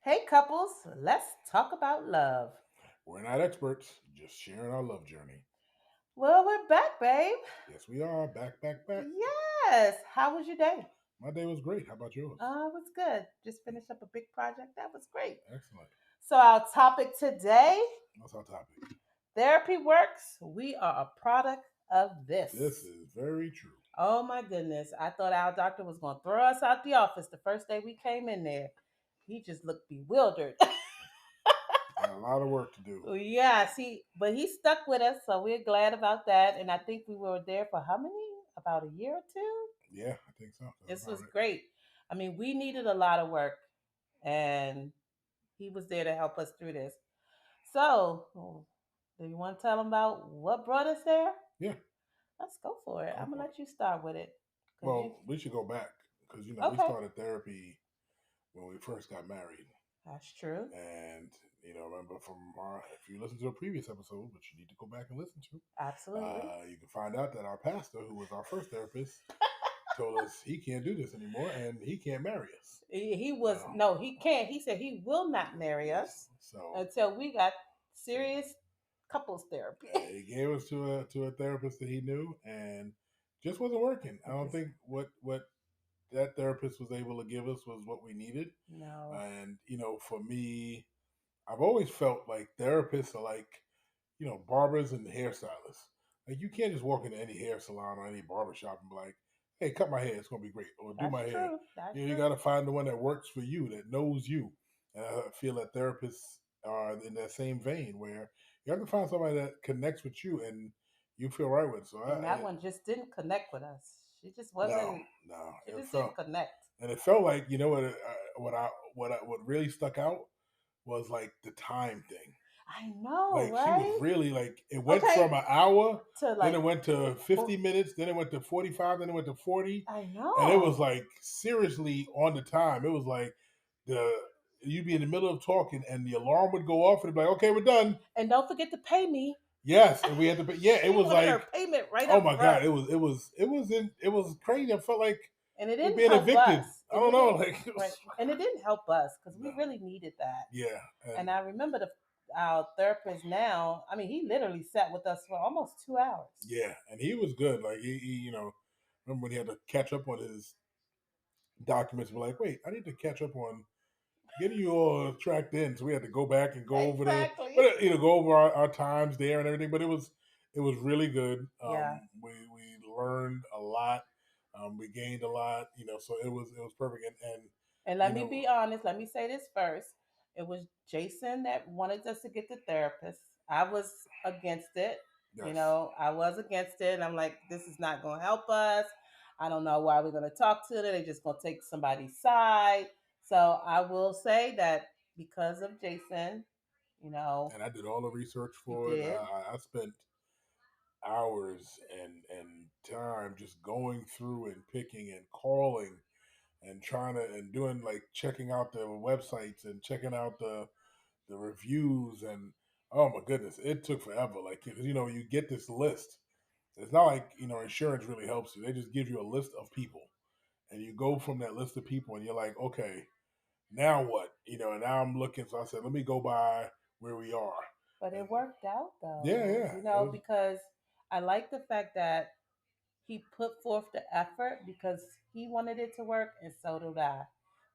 Hey, couples, let's talk about love. We're not experts, just sharing our love journey. Well, we're back, babe. Yes, we are. Back, back, back. Yes. How was your day? My day was great. How about yours? It was good. Just finished up a big project. That was great. Excellent. So, our topic today, What's our topic? therapy works. We are a product of This this. is very true. Oh, my goodness. I thought our doctor was going to throw us out the office the first day we came in there. He just looked bewildered. Got a lot of work to do. Yes, but he stuck with us, so we're glad about that. And I think we were there for how many? About a year or two. Yeah, I think so. That's This about was right. great. I mean, we needed a lot of work, and he was there to help us through this. So, do you want to tell them about what brought us there? Yeah, Let's go for it. go I'm gonna for it. let you start with it, cause you. Well, we should go back because we Okay, started therapy when we first got married, that's true. and remember from our if you listen to a previous episode, which you need to go back and listen to, Absolutely. you can find out that our pastor, who was our first therapist, told us he can't do this anymore and he can't marry us. He was Um, no, he can't. He said he will not marry us so until we got serious couples therapy. he gave us to a therapist that he knew, and just wasn't working. I It don't just think what that therapist was able to give us was what we needed. no. And for me, I've always felt like therapists are like barbers and hairstylists. Like you can't just walk into any hair salon or any barber shop and be like, "Hey, cut my hair; it's gonna be great," or "Do That's my hair." true. That's You true. got to find the one that works for you, that knows you. And I feel that therapists are in that same vein where you have to find somebody that connects with you and you feel right with. So And that one just didn't connect with us. She just no, wasn't. no, She it just felt didn't connect. and it felt like what really stuck out was like the time thing. I know, Like she was right? really like it went Okay, from an hour, to then like, it went to oh, 50 minutes, then it went to 45, then it went to 40, I and it was know. like seriously on the time. It was like the you'd be in the middle of talking and the alarm would go off and it'd be like, okay, we're done. And don't forget to pay me. Yes, and we had to pay. Yeah, it She was wanted her like, payment right oh up my front, god, it was crazy. I felt like and it we're didn't being help us. evicted. I And don't it know, didn't like it right, was, and it didn't help us because we no, really needed that. yeah, And and I remember our therapist now. I mean, he literally sat with us for almost 2 hours. yeah, and he was good. Like remember when he had to catch up on his documents? We're like, wait, I need to catch up on getting you all tracked in. So we had to go back and go over Exactly. go over our times there and everything. But it was really good. Yeah. We learned a lot. We gained a lot. So it was perfect. And And let you me know, be honest, let me say this first. It was Jason that wanted us to get the therapist. I was against it. yes, I was against it. And I'm like, this is not going to help us. I don't know why we're going to talk to them. They're just going to take somebody's side. So I will say that because of Jason, you know, and I did all the research you for it. did. I spent hours and time just going through and picking and calling and trying to and doing like checking out the websites and checking out the reviews and oh my goodness, it took forever. Like you get this list. It's not like insurance really helps you. They just give you a list of people, and you go from that list of people, and you're like, okay, now what? And now I'm looking. So I said, let me go by where we are, But and it worked out yeah, though, yeah, it was because I like the fact that he put forth the effort because he wanted it to work, and so did I.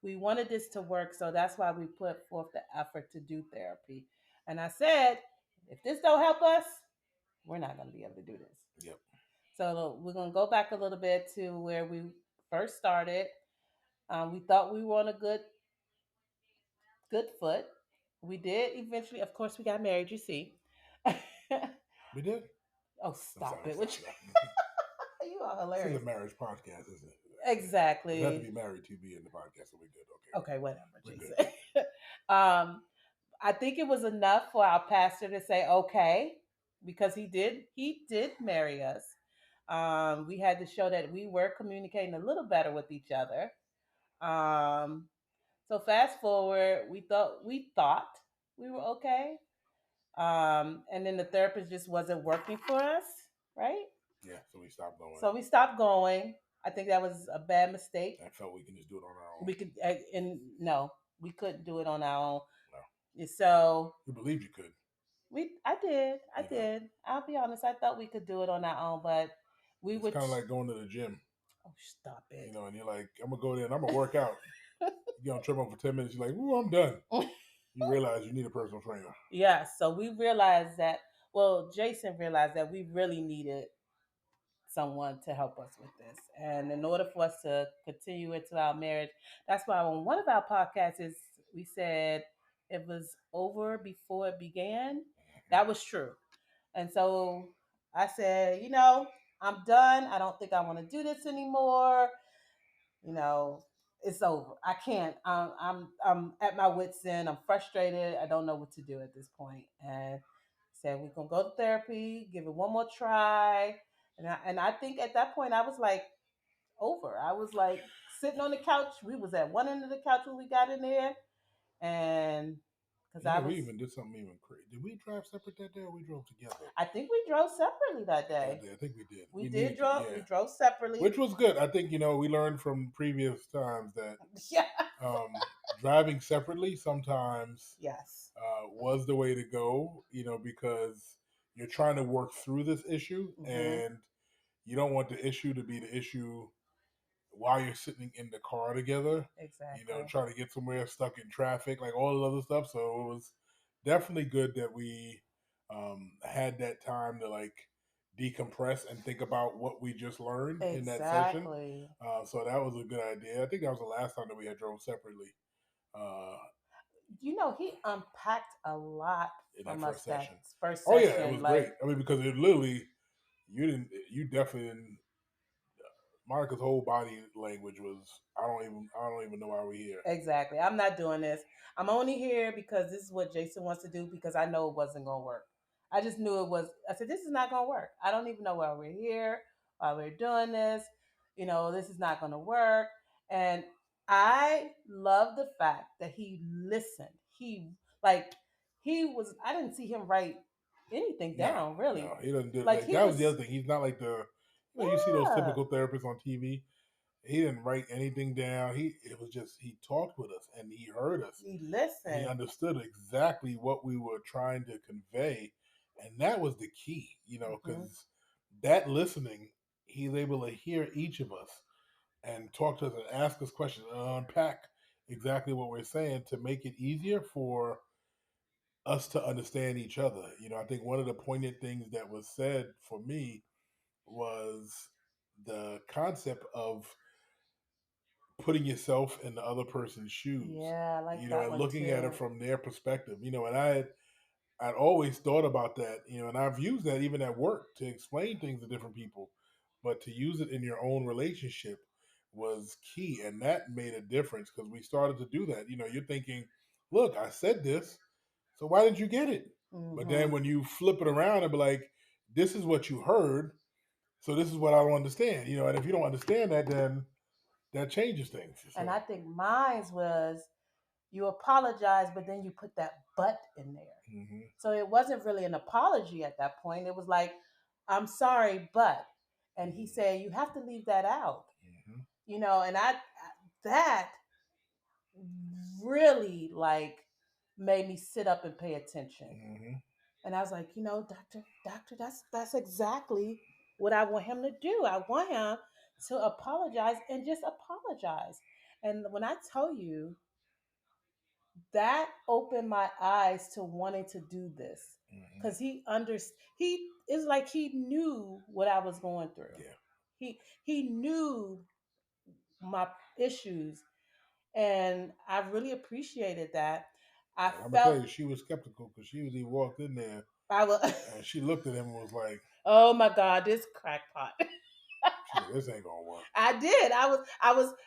We wanted this to work, so that's why we put forth the effort to do therapy. And I said, if this don't help us, we're not going to be able to do this. yep. So we're going to go back a little bit to where we first started. We thought we were on a good foot. We did eventually, of course, we got married. You see. We did. Oh, I'm stop sorry, it! sorry. Which you are This is a hilarious. marriage podcast, isn't it? You have to be Exactly. married to be in the podcast, so we're good. Okay, Okay, whatever, we're good. Jason. um, I think it was enough for our pastor to say okay, because he did marry us. We had to show that we were communicating a little better with each other. Um, so fast forward, we thought we were okay. And then the therapist just wasn't working for us, right? Yeah, so we stopped going. So we stopped going. I think that was a bad mistake. I felt we can just do it on our own. We could, and no. We couldn't do it on our own. No. So We believed you could. I did. I You know, did. I'll be honest. I thought we could do it on our own, but we it's would. kind of like going to the gym. Oh, stop it. And you're like, I'm gonna go there and I'm gonna work out. You get on treadmill for 10 minutes. You're like, ooh, I'm done. You realize you need a personal trainer. Yeah. So we realized that. Well, Jason realized that we really needed someone to help us with this, and in order for us to continue into our marriage, that's why on one of our podcasts is we said it was over before it began. That was true. And so I said, I'm done. I don't think I want to do this anymore. You know, it's over. I can't. I'm at my wits end. I'm frustrated. I don't know what to do at this point. And said we're gonna go to therapy, give it one more try. And I think at that point I was like over. I was like sitting on the couch. We was at one end of the couch when we got in there, and because I Yeah, we was even did something even crazy. Did we drive separate that day or we drove together? I think we drove separately that day. I think we did. We needed did drove. We drove separately, which was good. I think we learned from previous times that yeah. driving separately sometimes Yes. was the way to go. Because you're trying to work through this issue, and you don't want the issue to be the issue while you're sitting in the car together. Exactly. Trying to get somewhere, stuck in traffic, like all the other stuff. So it was definitely good that we had that time to like decompress and think about what we just learned in that session. Exactly. So that was a good idea. I think that was the last time that we had drove separately He unpacked a lot in that from us first that session. first Oh session. yeah, it was great. I mean, because it literally, you definitely didn't. Monica's whole body language was, I don't even know why we're here. Exactly. I'm not doing this. I'm only here because this is what Jason wants to do because I know it wasn't going to work. I just knew it was. I said, this is not going to work. I don't even know why we're here, why we're doing this. This is not going to work. And I love the fact that he listened. I didn't see him write anything down, really. No, he doesn't do it. Like, That was the other thing. He's not like you see those Yeah. typical therapists on TV. He didn't write anything down. It was just he talked with us and he heard us. He listened. And he understood exactly what we were trying to convey, and that was the key. Because that listening, he's able to hear each of us and talk to us and ask us questions and unpack exactly what we're saying to make it easier for us to understand each other. I think one of the poignant things that was said for me was the concept of putting yourself in the other person's shoes. Yeah, I like that and one looking too. at it from their perspective. And I'd always thought about that. And I've used that even at work to explain things to different people, but to use it in your own relationship was key, and that made a difference because we started to do that. You're thinking, look, I said this, so why didn't you get it? But then when you flip it around and be like, this is what you heard, so this is what I don't understand. And if you don't understand that, then that changes things. So. And I think mine was you apologize, but then you put that but in there. Mm-hmm. So it wasn't really an apology at that point. It was like, I'm sorry, but. And he said, you have to leave that out. Mm-hmm. And that really like made me sit up and pay attention. Mm-hmm. And I was like, doctor, that's exactly what I want him to do. I want him to apologize and just apologize. And when I tell you, that opened my eyes to wanting to do this because he it's like he knew what I was going through. Yeah. He knew my issues, and I really appreciated that. I'm gonna tell you, she was skeptical because he walked in there. And she looked at him and was like, "Oh my God, this crackpot." This ain't gonna work. I did.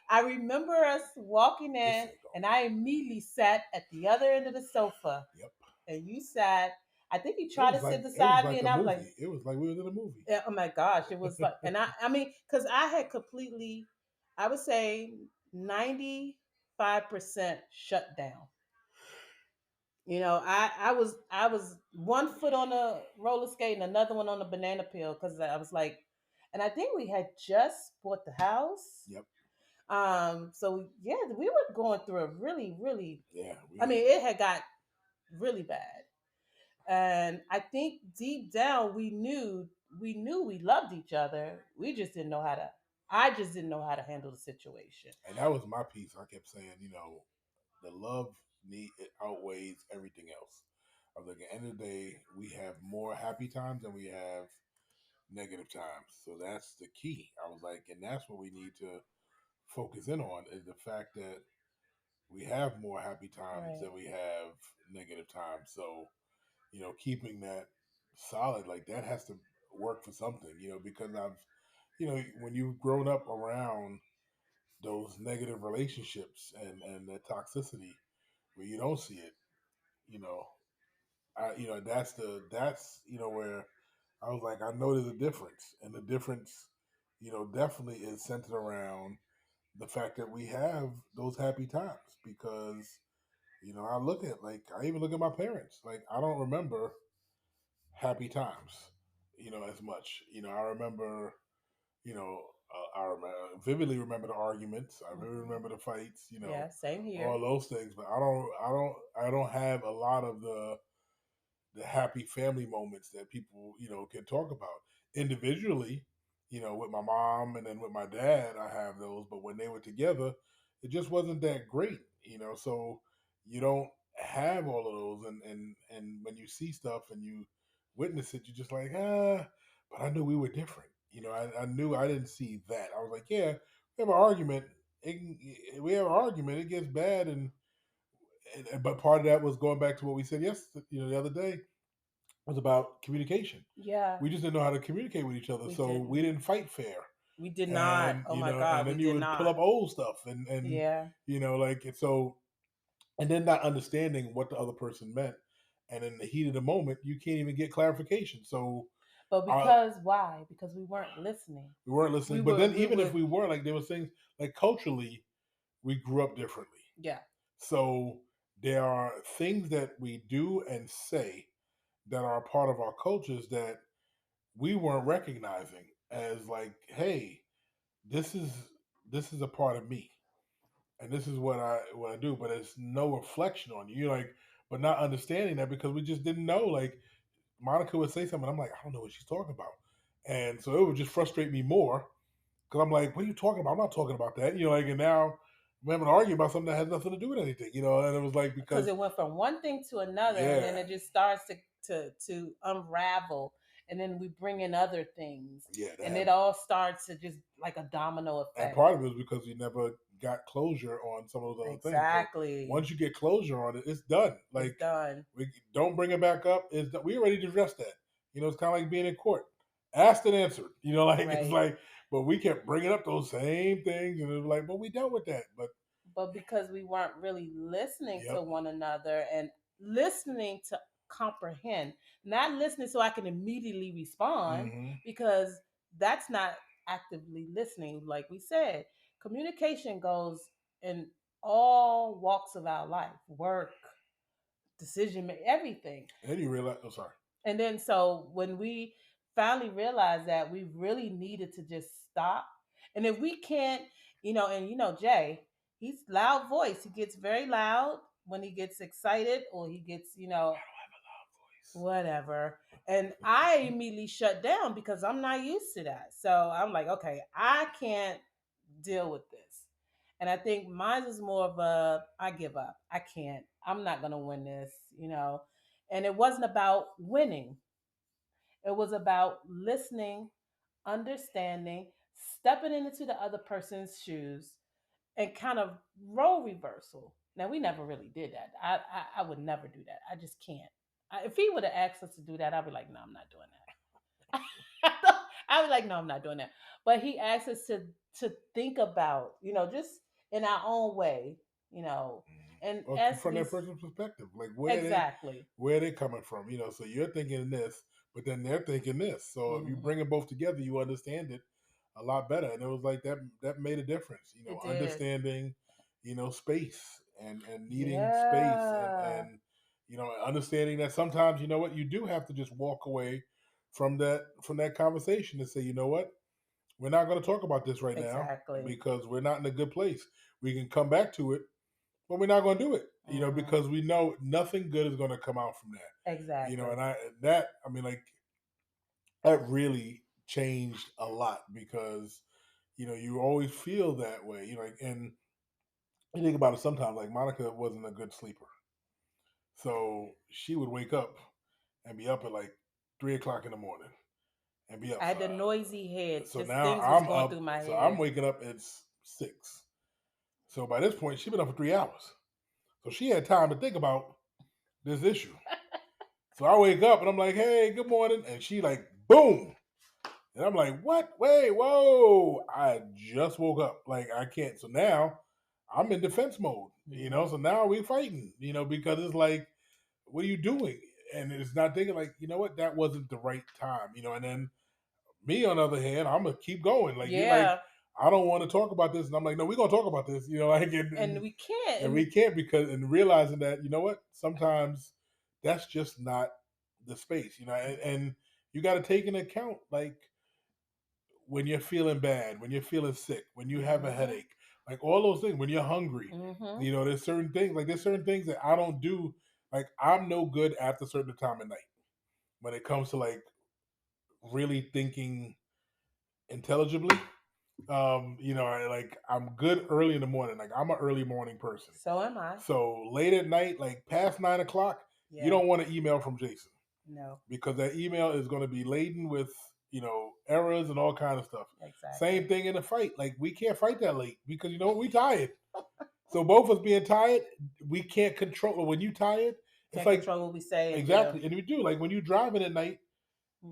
I remember us walking in, and I immediately sat at the other end of the sofa. Yep. And you sat. I think you tried to sit beside me, and I was like, it was like we was in a movie. Yeah, oh my gosh, it was like, and I mean, because I had completely, I would say 95% shut down. I was one foot on a roller skate and another one on a banana peel because I was like, and I think we had just bought the house. Yep. So yeah, we were going through a really, really. Yeah, I we mean, it had got really bad, and I think deep down we knew we loved each other. We just didn't know how to. I just didn't know how to handle the situation. and that was my piece. I kept saying, the love need it outweighs everything else. I was like, at the end of the day, we have more happy times than we have negative times. So that's the key. I was like, and that's what we need to focus in on is the fact that we have more happy times Right. than we have negative times. So, keeping that solid, like that has to work for something, because when you've grown up around those negative relationships and that toxicity where you don't see it, you know, that's where I was like, I know there's a difference, and the difference, definitely is centered around the fact that we have those happy times because I look at like I even look at my parents. Like I don't remember happy times, as much. I remember, vividly remember the arguments. I vividly Hmm. remember the fights. Yeah, same All here. those things. But I don't have a lot of the happy family moments that people can talk about individually. With my mom and then with my dad, I have those. But when they were together, it just wasn't that great. So you don't have all of those, and when you see stuff and you witness it, you're just like But I knew we were different. I knew I didn't see that. I was like, yeah, we have an argument. We have an argument. It gets bad, but part of that was going back to what we said yesterday, the other day was about communication. Yeah, We just didn't know how to communicate with each other, we so we didn't. didn't fight fair. We did not. And Oh my and God, we then you did would pull not. up old stuff, and Yeah, like and so, and then not understanding what the other person meant, and in the heat of the moment, you can't even get clarification. So but uh, because why? Because we weren't listening. we weren't We listening. But were. then We even if were. we were, like there was things like culturally, we grew up differently. Yeah. So there are things that we do and say that are a part of our cultures that we weren't recognizing as like, hey, this is this is a part of me, and this is what I do. But it's no reflection on you. You're like, but not understanding that because we just didn't know. Like Monica would say something, I'm like, I don't know what she's talking about, and so it would just frustrate me more because I'm like, what are you talking about? I'm not talking about that. And now we're having an argument about something that has nothing to do with anything. And it was like Because because it went from one thing to another, and yeah, then it just starts to unravel, and then we bring in other things, yeah, to and have it all starts to just like a domino and effect. part of it was because we never got closure on some of those other things. So Exactly. once you get closure on it, it's done. It's Like done. we don't bring it back up. We already addressed that. It's kind of like being in court, asked and answered. Like it's Right. like, but we kept bringing up those same things, and it was like, but we dealt with that. But But because we weren't really listening to yep, one another and listening to comprehend, not listening so I can immediately respond, hmm because that's not actively listening. Like we said, communication goes in all walks of our life, work, decision making, everything. and then you realize, oh sorry, And then so when we finally realized that we really needed to just stop, and if we can't, and Jay, he's loud voice. He gets very loud when he gets excited or he gets, whatever. And I immediately shut down because I'm not used to that. So I'm like, okay, I can't deal with this. And I think mine is more of a I give up. I can't. I'm not gonna win this. And it wasn't about winning. It was about listening, understanding, stepping into the other person's shoes, and kind of role reversal. Now we never really did that. I would never do that. I just can't. If he would have asked us to do that, I'd be like, no, I'm not doing that. I was like, no, I'm not doing that. But he asked us to think about, just in our own way, you know, and or as from we that person's perspective, like exactly. where they coming from. So you're thinking this, but then they're thinking this. So if you Hmm. bring them both together, you understand it a lot better. And it was like that made a difference. It did. Understanding, space and needing space Yeah. and understanding that sometimes what you do have to just walk away from that conversation and say, you know what, we're not going to talk about this right now Exactly. because we're not in a good place. We can come back to it, but we're not going to do it, Hmm. because we know nothing good is going to come out from that. Exactly. And I mean, like, that really changed a lot because, you always feel that way, and you think about it sometimes, like Monica wasn't a good sleeper. So she would wake up and be up at like 3 o'clock in the morning and be up I for. had the noisy head. So Just now things was I'm going through up. my So I'm head. waking up at 6. So by this point, she's been up for 3 hours. So she had time to think about this issue. So I wake up and I'm like, "Hey, good morning," and she like, boom, and I'm like, "What? Wait, whoa! I just woke up. Like I can't." So now I'm in defense mode. Hmm. So now we fighting. Because it's like, what are you doing? And it's not thinking like, what, that wasn't the right time. And then me, on the other hand, I'm gonna keep going. Like you, like, Yeah, I don't want to talk about this, and I'm like, no, we're gonna talk about this. Like, and we can't. and we can't, because, and realizing that, what, sometimes that's just not the space. And you got to take into account, like, when you're feeling bad, when you're feeling sick, when you have a Hmm. headache, like all those things, when you're hungry, Hmm. there's certain things that I don't do. Like, I'm no good after a certain time of night when it comes to like really thinking intelligibly. I'm good early in the morning. Like, I'm an early morning person. So am I. So late at night, like past 9 o'clock, you Yeah. don't want an email from Jason, No. because that email is going to be laden with, errors and all kind of stuff. Exactly. Same thing in a fight. Like, we can't fight that late because, we tired. So both of us being tired, we can't control. When you tired, it's Can't like, control what we say and do. exactly, and you do, like, when you driving at night,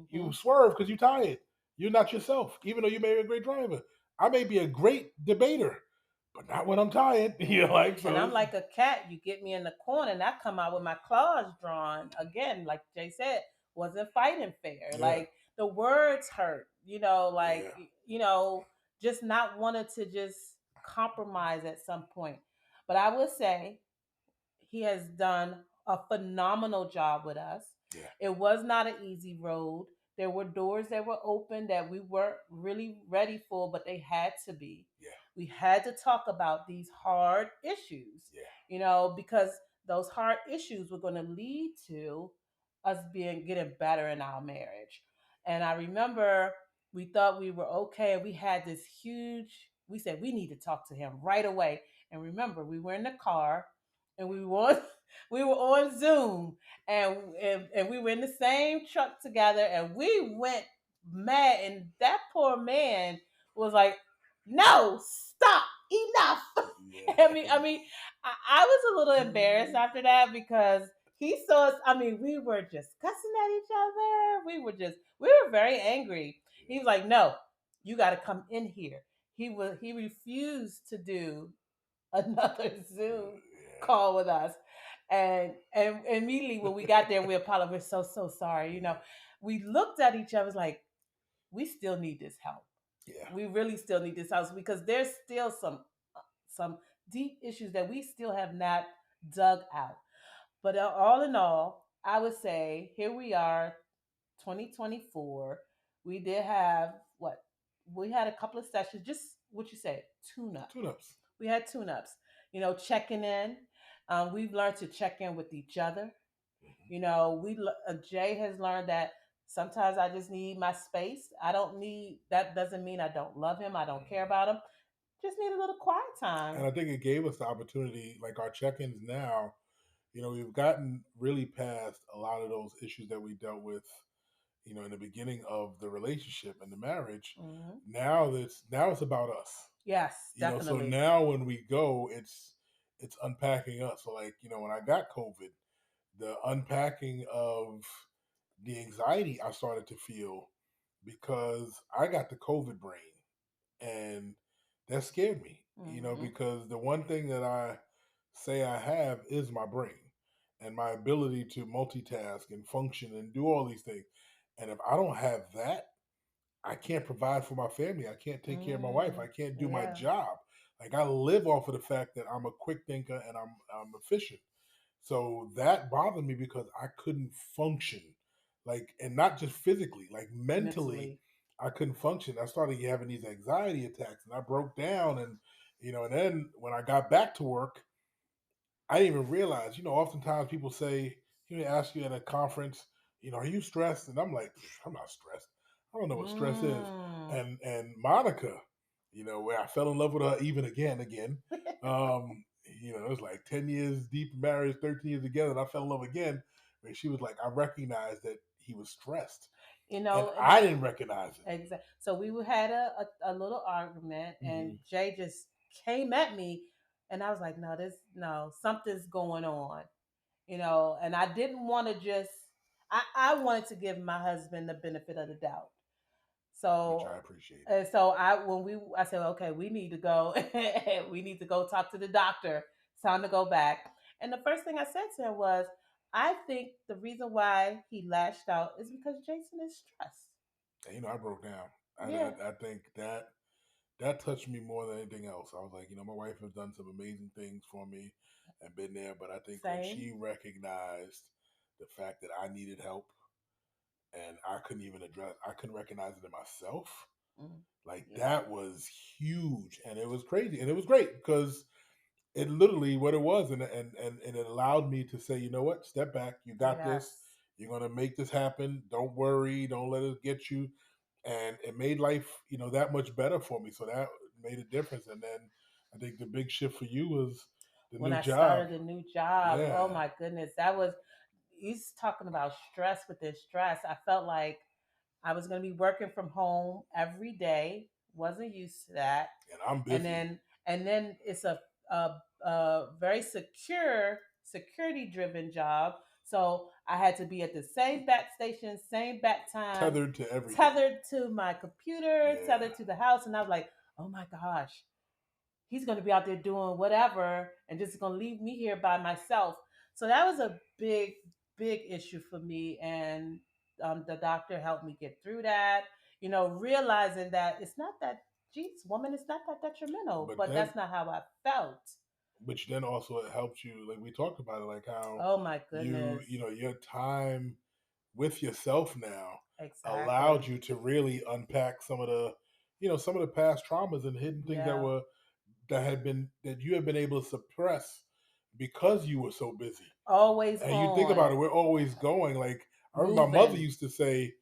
you Hmm. swerve because you're tired. You're not yourself, even though you may be a great driver. I may be a great debater, but not when I'm tired. Like, And so I'm like a cat. You get me in the corner, and I come out with my claws drawn. Again, like Jay said, wasn't fighting fair. yeah, Like the words hurt. yeah, Just not wanted to just compromise at some point. But I would say he has done a phenomenal job with us. yeah, It was not an easy road. There were doors that were open that we weren't really ready for, but they had to be. yeah, We had to talk about these hard issues, yeah, because those hard issues were going to lead to us being getting better in our marriage. And I remember we thought we were okay. We had this huge, we said we need to talk to him right away. And remember, we were in the car and we were we were on Zoom, and we were in the same truck together, and we went mad. And that poor man was like, "No, stop, enough." I mean, I was a little embarrassed after that because he saw us. I mean, we were just cussing at each other. We were very angry. He was like, "No, you got to come in here." He refused to do another Zoom yeah, call with us. And immediately when we got there, we apologized. We're so sorry. We looked at each other like, we still need this help. yeah, We really still need this help because there's still some deep issues that we still have not dug out. But all in all, I would say here we are, 2024. We did have what? We had a couple of sessions, just what you say, tune up. tune ups. We had tune ups, checking in. We've learned to check in with each other. Jay has learned that sometimes I just need my space. I don't need, that doesn't mean I don't love him, I don't care about him. Just need a little quiet And time. I think it gave us the opportunity, like our check-ins now. We've gotten really past a lot of those issues that we dealt with, in the beginning of the relationship and the marriage. Hmm. Now it's about us. Yes, So definitely. now when we go, it's unpacking us. So, like, when I got COVID, the unpacking of the anxiety I started to feel because I got the COVID brain, and that scared me. Hmm. Because the one thing that I say I have is my brain and my ability to multitask and function and do all these things. And if I don't have that, I can't provide for my family. I can't take care of my wife. I can't do my Yeah. job. Like, I live off of the fact that I'm a quick thinker and I'm efficient. So that bothered me because I couldn't function, like, and not just physically, like mentally. Mentally. I couldn't function. I started having these anxiety attacks, and I broke down. And and then when I got back to work, I didn't even realize. Oftentimes people say, they ask you at a conference, are you stressed? And I'm like, I'm not stressed. I don't know what stress is. Mm. And Monica, where I fell in love with her even again. It was like 10 years deep in marriage, 13 years together, and I fell in love again. And she was like, I recognized that he was stressed, You and know, and I didn't recognize it. exactly. So had a little argument, and Hmm. Jay just came at me, and I was like, no, no, something's going on, and I didn't want to just, I wanted to give my husband the benefit of the doubt. Which So, I appreciate. and so I said, okay, we need to go, we need to go talk to the doctor. It's time to go back. And the first thing I said to him was, I think the reason why he lashed out is because Jason is stressed. And, I broke down. I, Yeah, I, I think that touched me more than anything else. I was like, my wife has done some amazing things for me and been there, but I think when same. she recognized the fact that I needed help and I couldn't recognize it in myself, Mm, like yeah. that was huge, and it was crazy, and it was great because it literally what it was, and it allowed me to say, you know what, step back, you got Yes. this, you're gonna make this happen. Don't worry, don't let it get you, and it made life, that much better for me. So that made a difference. And then I think the big shift for you was the When new I job. started a new job, oh Yeah, my goodness, that was, he's talking about stress within stress. I felt like I was going to be working from home every day. Wasn't used to that. and I'm And busy. then it's a very security driven job. So I had to be at the same back station, same back time, Tethered to everything. tethered to my computer, Yeah, tethered to the house. And I was like, oh my gosh, he's going to be out there doing whatever and just going to leave me here by myself. So that was a big issue for me. And the doctor helped me get through that, realizing that it's not that, geez, woman, it's not that detrimental, but but then, that's not how I felt. which then also it helps you, like we talked about it, like how Oh my you, goodness. your time with yourself now allowed Exactly. you to really unpack some of the, some of the past traumas and hidden things Yeah. that you have been able to suppress because you were so busy. Always And you think about on, it, we're always going. Like I remember my mother moving. used to say,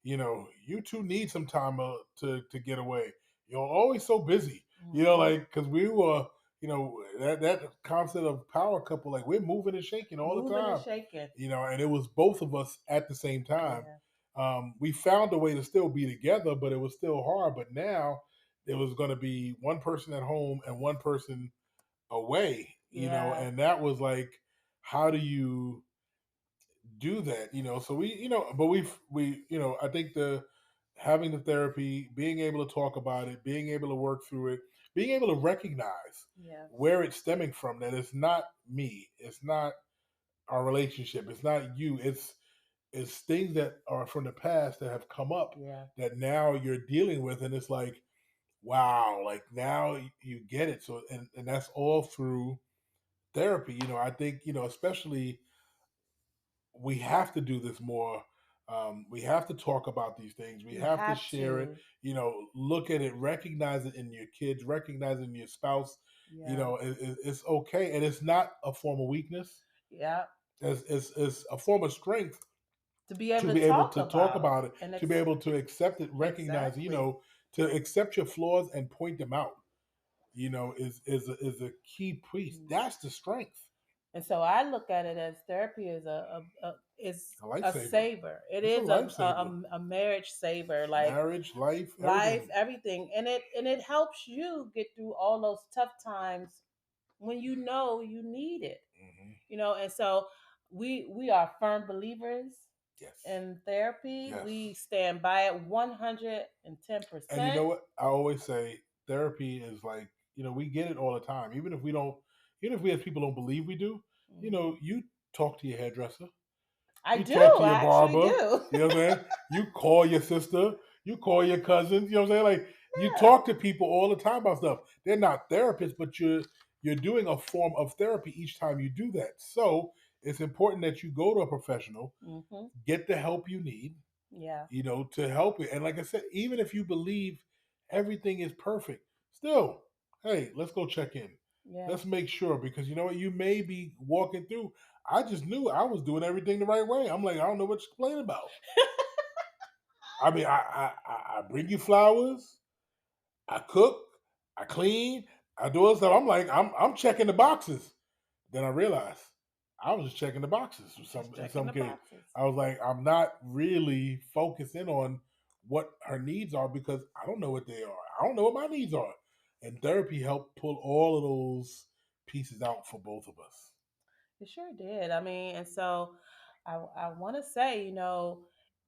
you two need some time to get away. You're always so busy. Hmm. Like because we were, that concept of power couple, like we're moving and shaking all the Moving and time. shaking. And it was both of us at the same time. Yeah. We found a way to still be together, but it was still hard. But now there was going to be one person at home and one person away, Yeah. and that was like, how do you do that? So we, but I think the having the therapy, being able to talk about it, being able to work through it, being able to recognize Yeah. where it's stemming from, that it's not me, it's not our relationship, it's not you, it's things that are from the past that have come up Yeah. that now you're dealing with, and it's like, wow, like now you get it. So and that's all through therapy. I think, especially we have to do this more. We have to talk about these things. We You have to have share it. to. Look at it, recognize it in your kids, recognize it in your spouse. Yeah. It's okay, and it's not a form of weakness. Yeah. It's a form of strength To be able to to be able talk to talk about about it, and to be able to accept it, recognize, exactly. to accept your flaws and point them out. Is a key piece. Mm. That's the strength. And so I look at it as therapy is is A a lifesaver. saver. It It's a is lifesaver. a marriage saver, like Marriage, life, life, everything. everything, and it helps you get through all those tough times when you know you need it. Hmm. And so we are firm believers Yes. in therapy. Yes. We stand by it And you 110%. know what? I always say therapy is like, we get it all the time. Even if we as people don't believe we do, Mhm. you talk to your hairdresser, I you do. talk to your I actually barber, do. you know what I'm saying? You call your sister, you call your cousins, you know what I'm saying? Like you Yeah. talk to people all the time about stuff. They're not therapists, but you're doing a form of therapy each time you do that. So it's important that you go to a professional, Hmm. get the help you need, Yeah. to help you. And like I said, even if you believe everything is perfect, still, hey, let's go check in. Yeah. Let's make sure, because you know what, you may be walking through. I just knew I was doing everything the right way. I'm like, I don't know what you're complaining about. I mean, I bring you flowers, I cook, I clean, I do all stuff. I'm like, I'm checking the boxes. Then I realized I was just checking the boxes. Just In checking some the case, boxes. I was like, I'm not really focusing on what her needs are, because I don't know what they are. I don't know what my needs are. And therapy helped pull all of those pieces out for both of us. It sure did. I mean, and so I want to say,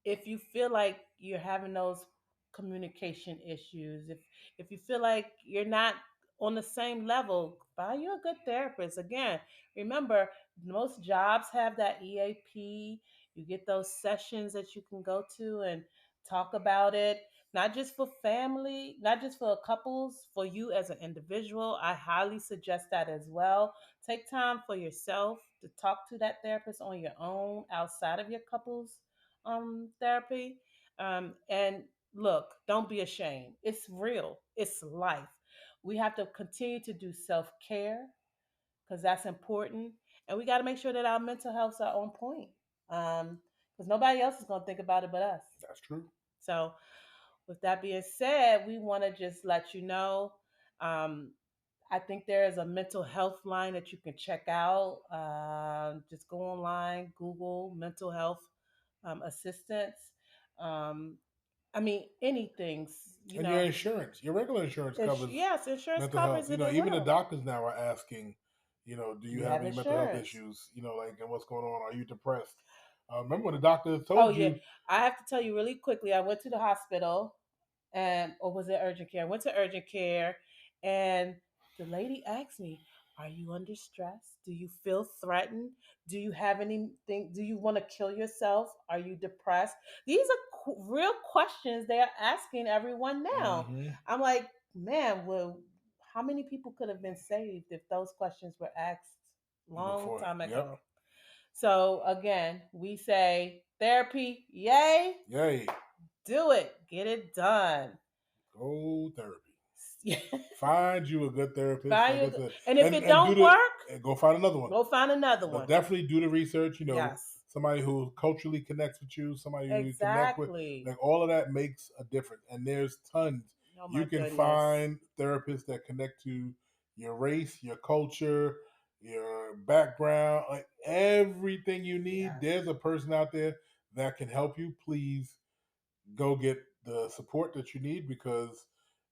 if you feel like you're having those communication issues, if you feel like you're not on the same level, find you a good therapist. Again, remember, most jobs have that EAP. You get those sessions that you can go to and talk about it. Not just for family, not just for couples, for you as an individual. I highly suggest that as well. Take time for yourself to talk to that therapist on your own outside of your couples therapy. And look, don't be ashamed. It's real, it's life. We have to continue to do self care because that's important. And we got to make sure that our mental healths are on point because nobody else is going to think about it but us. That's true. So, with that being said, we want to just let you know. Um, I think there is a mental health line that you can check out. Just go online, Google mental health assistance. Um, I mean, anything, you And your know. insurance, your regular insurance covers Yes, insurance mental health. covers it as Even the well. doctors now are asking, do Do you you have have any mental health insurance? issues? Like, and what's going on? Are you depressed? Remember when the doctor Oh told yeah, you, I have to tell you really quickly. I went to the hospital, and or was it urgent care? I went to urgent care, and the lady asked me, "Are you under stress? Do you feel threatened? Do you have anything? Do you want to kill yourself? Are you depressed?" These are real questions they are asking everyone now. mm-hmm, I'm like, man, well, how many people could have been saved if those questions were asked long before, time yep, ago? So again, we say therapy, yay, yay, do it, get it done. go therapy. Yeah. Find you a good therapist, Find like I you, said, and if and it and do don't the work, and go find another one. go find another But one. definitely do the research. Yes, Somebody who culturally connects with you, somebody who you connect with, exactly. like all of that makes a difference. And there's tons. Oh You my can goodness. find therapists that connect to your race, your culture, your background, like everything you need. Yes, There's a person out there that can help you. Please go get the support that you need, because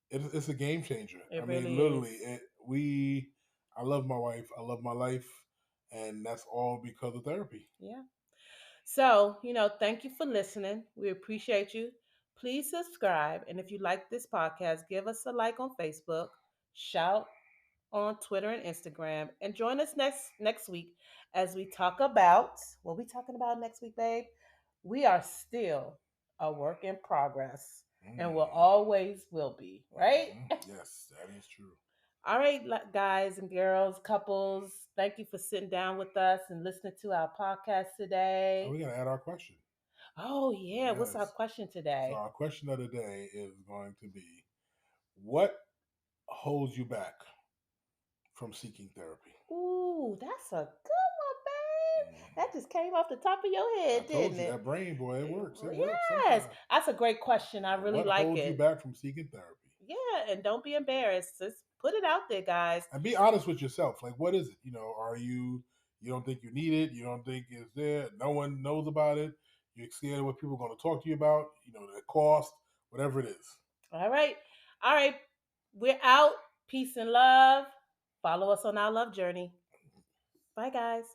it's a game changer. I it mean, really is. literally, I love my wife. I love my life, and that's all because of therapy. Yeah. So, thank you for listening. We appreciate you. Please subscribe. And if you like this podcast, give us a like on Facebook, shout on Twitter and Instagram, and join us next week as we talk about what we talking about next week, babe. We are still a work in progress and will Mm. always will be, right? Hmm. Yes, that is true. All right, guys and girls, couples, thank you for sitting down with us and listening to our podcast And today. we're gonna add our question. Oh, yeah. What's our Yes. question So today? our question of the day is going to be: what holds you back from seeking therapy? Ooh, that's a good one, babe. That Mhm. just came off the top of your I head, told didn't you it? that brain, boy, it works. It works Yes, sometimes. that's a great question. I really What like holds you it. back from seeking therapy? Yeah, and don't be embarrassed. Just put it out there, guys. And be honest with yourself. Like, what is it? Are you don't think you need it? You don't think it's there? No one knows about it. You're scared of what people are going to talk to you about. The cost, whatever it is. All right. All right. We're out. Peace and love. Follow us on our love journey. Bye, guys.